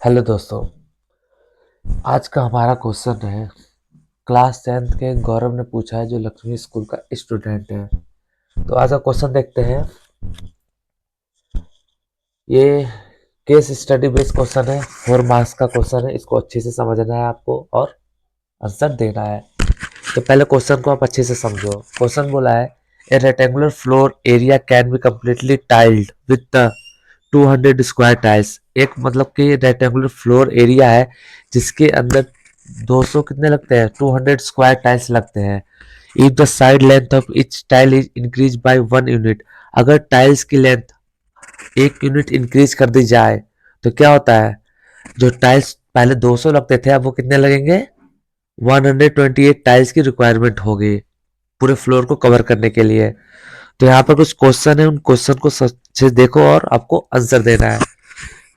Hello दोस्तों। आज का हमारा क्वेश्चन है, क्लास 10th के गौरव ने पूछा है जो लक्ष्मी स्कूल का स्टूडेंट है। तो आज का क्वेश्चन देखते हैं। ये केस स्टडी बेस्ड क्वेश्चन है, 4 मार्क्स का क्वेश्चन है। इसको अच्छे से समझना है आपको और आंसर देना है। तो पहले क्वेश्चन को आप अच्छे से समझो। क्वेश्चन बोला है, ए rectangular floor area can be completely tiled with the 200 square tiles. एक मतलब कि रेक्टेंगुलर फ्लोर एरिया है जिसके अंदर 200 कितने लगते हैं, 200 स्क्वायर टाइल्स लगते हैं। If the side length of each tile is increase by 1 unit, अगर टाइल्स की लेंथ 1 यूनिट इंक्रीज कर दी जाए तो क्या होता है, जो टाइल्स पहले 200 लगते थे अब वो कितने लगेंगे, 128 टाइल्स की रिक्वायरमेंट होगी पूरे फ्लोर को कवर करने के लिए। तो यहाँ पर कुछ क्वेश्चन है, उन क्वेश्चन को अच्छे से देखो और आपको आंसर देना है।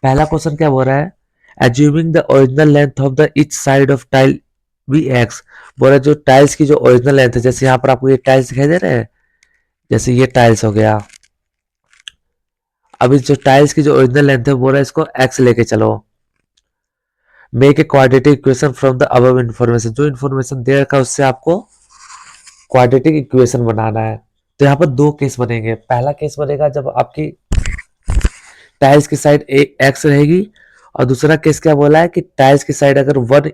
पहला क्वेश्चन क्या बोल रहा है, assuming the original length of the each side of tile be x. बोल रहा है जो टाइल्स की जो ओरिजिनल लेंथ है, जैसे यहाँ पर आपको ये टाइल्स दिखाई दे रहे हैं, जैसे ये टाइल्स हो गया। अभी जो टाइल्स की जो ओरिजिनल लेंथ है बोल रहा है इसको एक्स लेके चलो। Make a quadratic equation from the above information, जो इन्फॉर्मेशन दे रखा है उससे आपको क्वाड्रेटिक इक्वेशन बनाना है। तो यहाँ पर दो केस बनेंगे। पहला केस बनेगा जब आपकी टाइल्स की साइड एक्स रहेगी, और दूसरा केस क्या बोला है कि टाइल्स की साइड अगर 1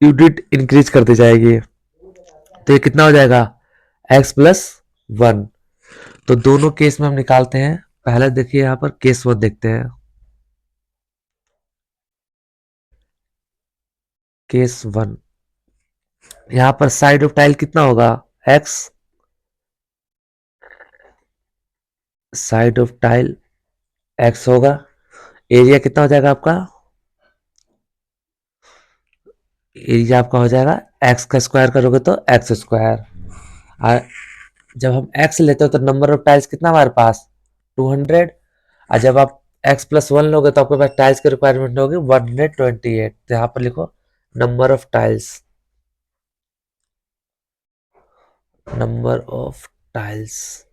यूनिट इंक्रीज कर दी जाएगी तो ये कितना हो जाएगा, x+1। तो दोनों केस में हम निकालते हैं। पहले देखिए यहाँ पर केस 1 देखते हैं। केस 1, यहाँ पर साइड ऑफ टाइल कितना होगा, x। Side of tile x होगा। एरिया कितना हो जाएगा आपका, एरिया आपका हो जाएगा x का स्क्वायर करोगे तो एक्स स्क्वायर। जब हम x लेते हो तो नंबर ऑफ टाइल्स कितना हमारे पास, 200। और जब आप x+1 लोगे तो आपके पास टाइल्स की रिक्वायरमेंट होगी 128। तो यहाँ पर लिखो number of tiles, number of tiles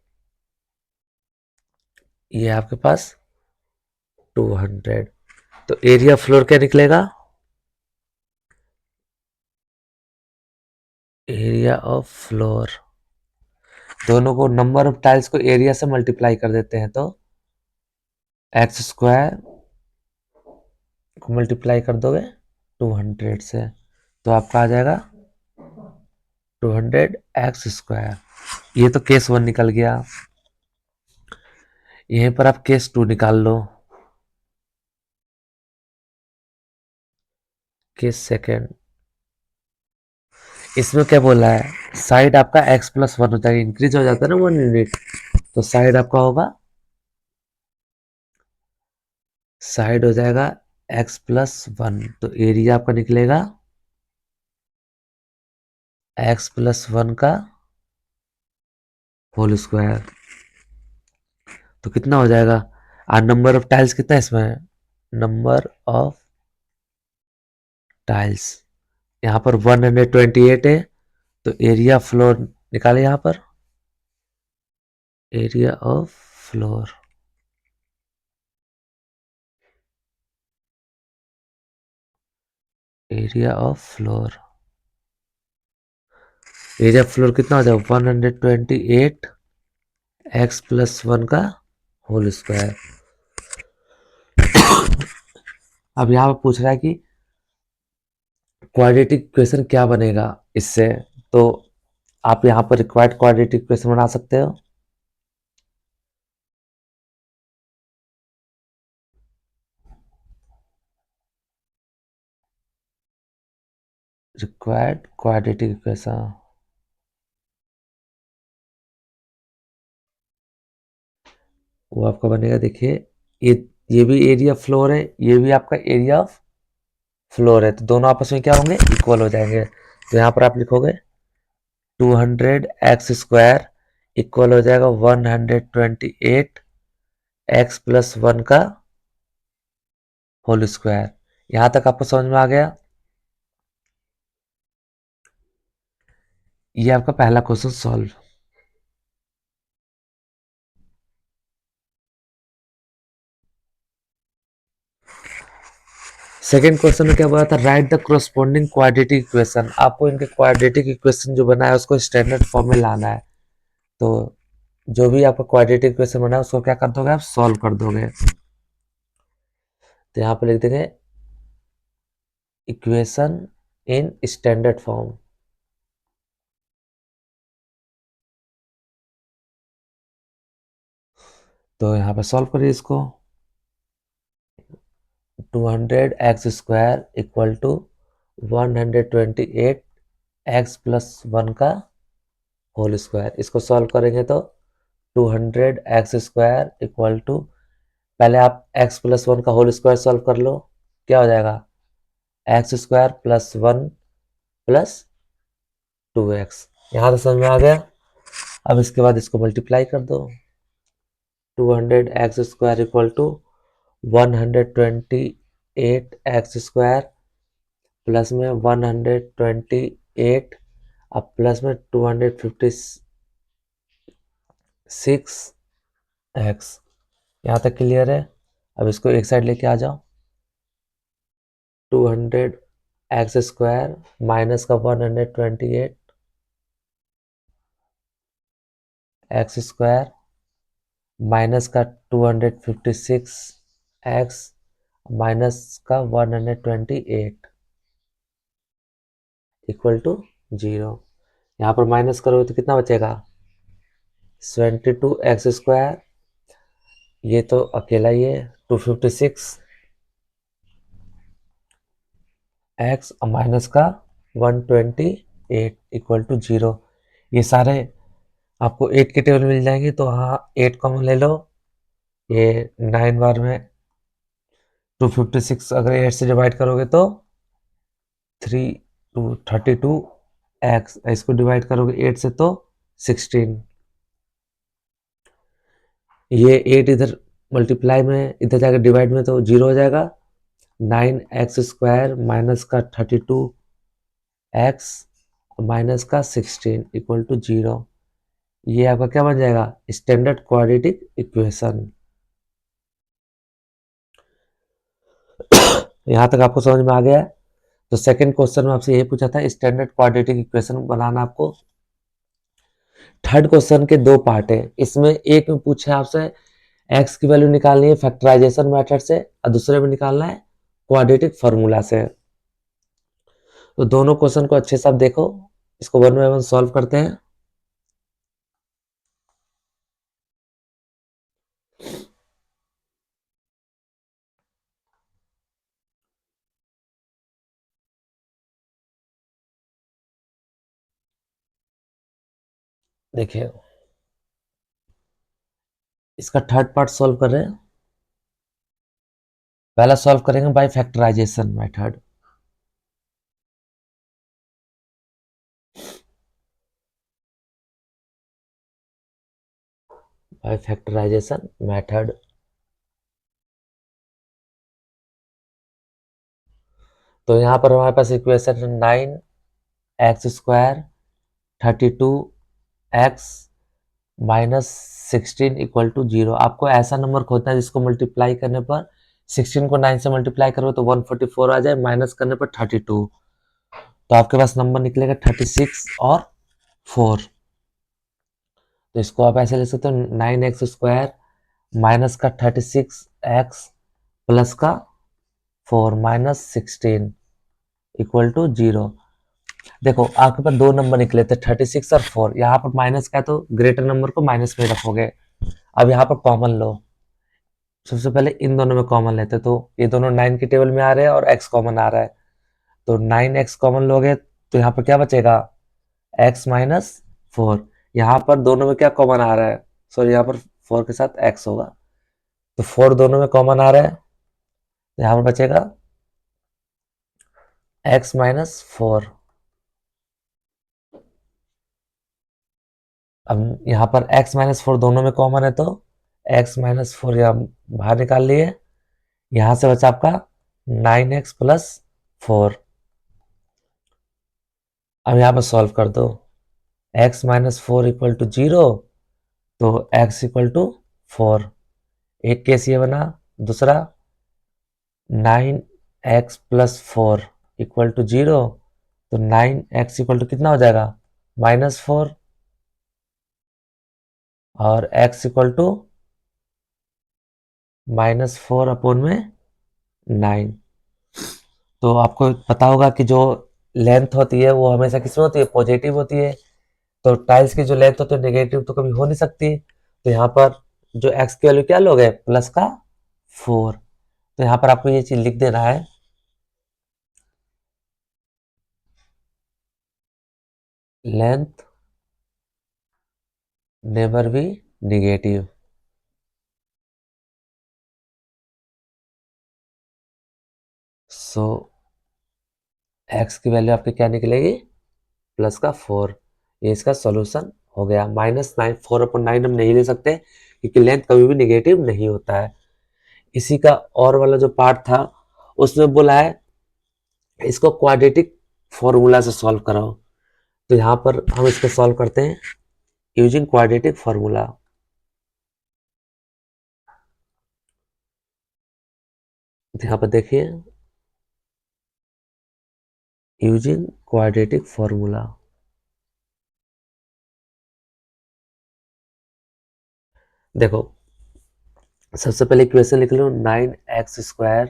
ये आपके पास 200। तो एरिया फ्लोर क्या निकलेगा, एरिया ऑफ फ्लोर, दोनों को नंबर ऑफ टाइल्स को एरिया से मल्टीप्लाई कर देते हैं तो एक्स स्क्वायर को मल्टीप्लाई कर दोगे 200 से तो आपका आ जाएगा 200 x स्क्वायर। ये तो केस 1 निकल गया। यहीं पर आप केस 2 निकाल लो। केस सेकेंड, इसमें क्या बोला है, साइड आपका x+1 हो जाएगा, इंक्रीज हो जाता है ना 1 यूनिट। तो साइड आपका होगा, साइड हो जाएगा x+1। तो एरिया आपका निकलेगा x+1 का होल स्क्वायर। तो कितना हो जाएगा, और नंबर ऑफ टाइल्स कितना है इसमें, नंबर ऑफ टाइल्स यहाँ पर 128 है। तो एरिया फ्लोर निकाले यहाँ पर, area of floor, area of floor, area floor कितना हो जाएगा 128 x+1 का होल स्क्वायर। अब यहाँ पर पूछ रहा है कि क्वाड्रेटिक इक्वेशन क्या बनेगा इससे। तो आप यहाँ पर रिक्वायर्ड क्वाड्रेटिक इक्वेशन बना सकते हो। रिक्वायर्ड क्वाड्रेटिक इक्वेशन, वो आपका बनेगा, देखिए ये ये भी एरिया फ्लोर है, ये भी आपका एरिया ऑफ फ्लोर है। तो दोनों आपस में क्या होंगे, इक्वल हो जाएंगे। तो यहाँ पर आप लिखोगे 200 x स्क्वायर इक्वल हो जाएगा 128 x+1 का होल स्क्वायर। यहां तक आपको समझ में आ गया। ये आपका पहला क्वेश्चन सॉल्व। सेकेंड क्वेश्चन में क्या बोला था, right the corresponding quadratic equation. आपको इनके क्वाड्रेटिक इक्वेशन जो बना है उसको स्टैंडर्ड फॉर्म में लाना है। तो जो भी आपका क्वाड्रेटिक इक्वेशन बना है उसको क्या कर दोगे, आप सॉल्व कर दोगे। तो यहाँ पे लिख देंगे इक्वेशन इन स्टैंडर्ड फॉर्म। तो यहाँ पे सॉल्व करिए इसको। 200x² equal to 128 x plus 1 का होल स्क्वायर। इसको सॉल्व करेंगे तो 200x² इक्वल टू, पहले आप x प्लस 1 का होल स्क्वायर सॉल्व कर लो, क्या हो जाएगा, x² प्लस 1 प्लस 2x। यहाँ तो समझ में आ गया। अब इसके बाद इसको मल्टीप्लाई कर दो। 200x² equal to 128x² plus में 128 अब प्लस में 256x। यहाँ तक क्लियर है। अब इसको एक साइड लेके आ जाओ। 200x² माइनस का 128 x² माइनस का 256 x माइनस का 128 इक्वल टू 0। यहाँ पर माइनस करोगे तो कितना बचेगा, 72x²। ये तो अकेला ही है, 256x माइनस का 128 इक्वल टू 0। ये सारे आपको 8 के टेबल मिल जाएंगे, तो हाँ 8 कॉमन ले लो। ये 9 बार में 256 अगर 8 से डिवाइड करोगे तो 32x, इसको डिवाइड करोगे 8 से तो 16। ये 8 इधर मल्टीप्लाई में, इधर जाकर डिवाइड में तो 0 हो जाएगा। 9x² माइनस का 32x माइनस का 16 इक्वल टू 0। ये आपका क्या बन जाएगा, स्टैंडर्ड क्वाड्रेटिक इक्वेशन। यहां तक आपको समझ में आ गया है। तो सेकंड क्वेश्चन में आपसे यही पूछा था, स्टैंडर्ड क्वाड्रेटिक इक्वेशन बनाना आपको। थर्ड क्वेश्चन के दो पार्ट है, इसमें एक में पूछे आपसे x की वैल्यू निकालनी है फैक्टराइजेशन मेथड से, और दूसरे में निकालना है क्वाड्रेटिक फॉर्मूला से। तो दोनों क्वेश्चन को अच्छे से आप देखो, इसको वन बाय वन सॉल्व करते हैं। देखिए इसका थर्ड पार्ट सॉल्व कर रहे हैं। पहला सॉल्व करेंगे by factorization method. By factorization method. तो यहाँ पर हमारे पास इक्वेशन है 9x² 32x minus 16 equal to 0। आपको ऐसा नंबर खोजना है जिसको मल्टीप्लाई करने पर 16 को 9 से मल्टीप्लाई करो तो 144 आ जाए, माइनस करने पर 32। तो आपके पास नंबर निकलेगा 36 और 4। तो इसको आप ऐसे लिख सकते हो 9x² माइनस का 36x प्लस का 4 माइनस 16 इक्वल टू 0। देखो आपके पास दो नंबर निकले थे 36 और 4। यहाँ पर माइनस का है तो ग्रेटर नंबर को माइनस में रखोगे। अब यहाँ पर कॉमन लो। सबसे पहले इन दोनों में कॉमन लेते, तो ये दोनों 9 के टेबल में आ रहे हैं और x कॉमन आ रहा है। तो 9x कॉमन लोगे तो यहाँ पर क्या बचेगा, x माइनस 4। यहाँ पर दोनों में क्या कॉमन आ रहा है, सॉरी यहाँ पर 4 के साथ x होगा, तो 4 दोनों में कॉमन आ रहा है। यहाँ पर बचेगा x माइनस 4। अब यहाँ पर x माइनस 4 दोनों में कॉमन है, तो x माइनस 4 यहाँ बाहर निकाल लिए। यहाँ से बचा आपका 9x प्लस 4। अब यहाँ पर सॉल्व कर दो। x माइनस 4 इक्वल टू 0, तो x इक्वल टू 4। एक केस ये बना। दूसरा एक्स प्लस 4 इक्वल टू 0, तो 9x इक्वल टू कितना हो जाएगा, -4, और x इक्वल टू -4 अपॉन में 9। तो आपको पता होगा कि जो लेंथ होती है वो हमेशा किस में होती है, पॉजिटिव होती है। तो टाइल्स की जो लेंथ होती है नेगेटिव तो कभी हो नहीं सकती। तो यहाँ पर जो x की वैल्यू क्या लोगे, प्लस का 4। तो यहाँ पर आपको ये चीज लिख देना है, length never be negative. So x की वैल्यू आपकी क्या निकलेगी, प्लस का 4। ये इसका सॉल्यूशन हो गया। -9, 4/9 हम नहीं ले सकते क्योंकि लेंथ कभी भी निगेटिव नहीं होता है। इसी का और वाला जो पार्ट था उसमें बोला है इसको क्वाड्रेटिक फॉर्मूला से सॉल्व कराओ। तो यहाँ पर हम इसको सॉल्व करते हैं यूजिंग क्वाड्रेटिक फॉर्मूला। यहाँ पर देखिए, यूजिंग क्वाड्रेटिक फॉर्मूला। देखो, सबसे पहले इक्वेशन लिख लो, 9x²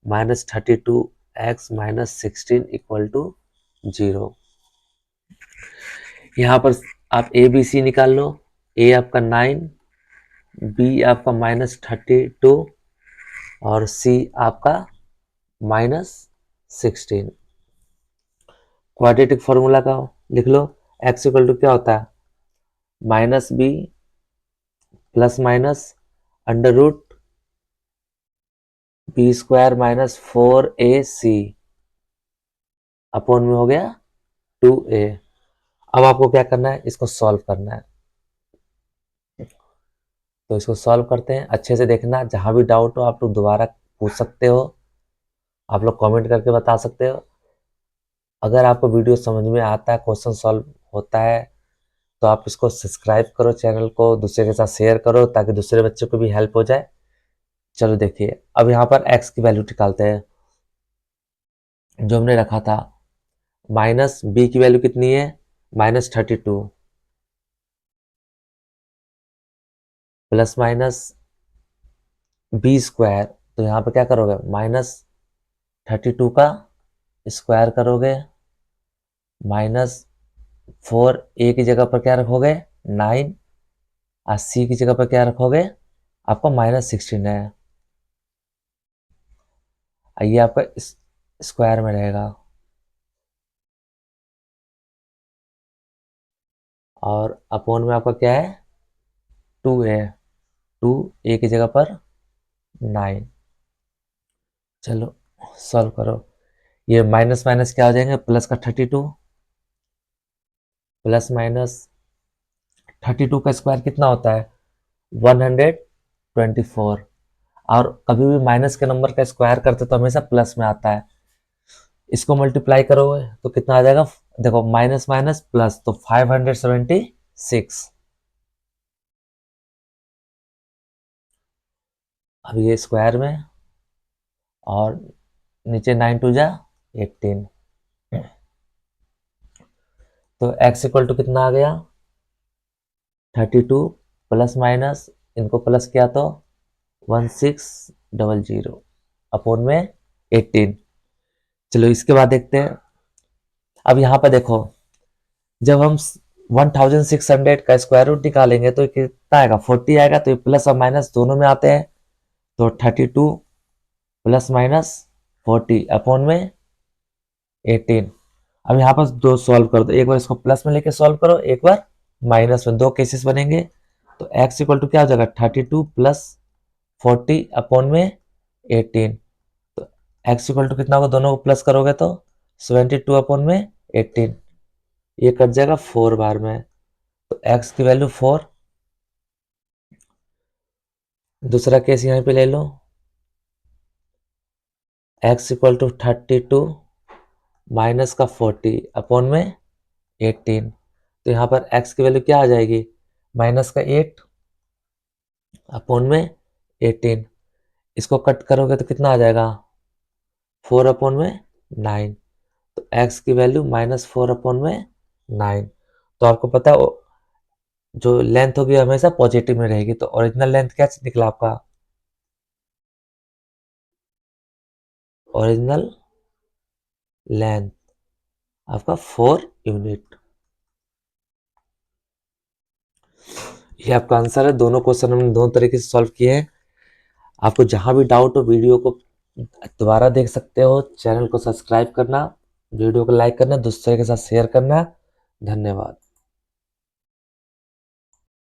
-32x -16 इक्वल टू 0। यहाँ पर आप ए बी सी निकाल लो। ए आपका 9, बी आपका -32 और सी आपका -16। क्वाड्रेटिक फॉर्मूला का लिख लो, एक्स इक्वल टू क्या होता है, -b plus minus under root b² -4ac upon में हो गया 2a। अब आपको क्या करना है, इसको सॉल्व करना है। तो इसको सॉल्व करते हैं, अच्छे से देखना, जहां भी डाउट हो आप लोग दोबारा पूछ सकते हो, आप लोग कमेंट करके बता सकते हो। अगर आपको वीडियो समझ में आता है, क्वेश्चन सॉल्व होता है, तो आप इसको सब्सक्राइब करो, चैनल को दूसरे के साथ शेयर करो ताकि दूसरे बच्चों को भी हेल्प हो जाए। चलो देखिए, अब यहाँ पर x की वैल्यू निकालते हैं जो हमने रखा था। माइनस b की वैल्यू कितनी है, -32 प्लस माइनस b²। तो यहाँ पर क्या करोगे, -32 का स्क्वायर करोगे, -4 a की जगह पर क्या रखोगे 9, और c की जगह पर क्या रखोगे, आपको -16 है, ये आपका स्क्वायर में रहेगा। और अपॉन में आपका क्या है, 2a, 2a की जगह पर 9। चलो सॉल्व करो, ये माइनस माइनस क्या हो जाएंगे, प्लस का 32 प्लस -32 का स्क्वायर कितना होता है, 124। और कभी भी माइनस के नंबर का स्क्वायर करते तो हमेशा प्लस में आता है। इसको मल्टीप्लाई करोगे तो कितना आ जाएगा, देखो माइनस माइनस प्लस, तो 576। अब ये स्क्वायर में, और नीचे 9 2 जा 18। तो x इक्वल टू कितना आ गया, 32 प्लस माइनस, इनको प्लस किया तो 1600 अपॉन में 18। चलो इसके बाद देखते हैं। अब यहाँ पर देखो, जब हम 1600 का स्क्वायर रूट निकालेंगे तो कितना आएगा, 40 आएगा। तो ये प्लस और माइनस दोनों में आते हैं, तो 32 प्लस माइनस 40 अपॉन में 18। अब यहाँ पर दो सॉल्व कर दो, एक बार इसको प्लस में लेके सॉल्व करो, एक बार माइनस में, दो केसेस बनेंगे। तो x इक्वल टू क्या हो जाएगा, 32 प्लस 40 अपॉन में 18। तो x इक्वल टू कितना होगा, दोनों को प्लस करोगे तो 72 अपॉन में 18, ये कट जाएगा 4 बार में। तो x की वैल्यू 4। दूसरा केस यहाँ पे ले लो, x इक्वल टू 32 माइनस का 40 अपॉन में 18। तो यहाँ पर x की वैल्यू क्या आ जाएगी, माइनस का 8 अपॉन में 18। इसको कट करोगे तो कितना आ जाएगा, 4/9। तो x की वैल्यू -4/9। तो आपको पता है जो लेंथ होगी हमेशा पॉजिटिव में रहेगी, तो ओरिजिनल लेंथ क्या निकला आपका? ओरिजिनल लेंथ आपका 4 यूनिट। ये आपका आंसर है। दोनों क्वेश्चन हमने दोनों तरीके से सॉल्व किए हैं। आपको जहां भी डाउट हो वीडियो को दोबारा देख सकते हो। चैनल को सब्सक्राइब करना, वीडियो को लाइक करना, दूसरे के साथ शेयर करना। धन्यवाद।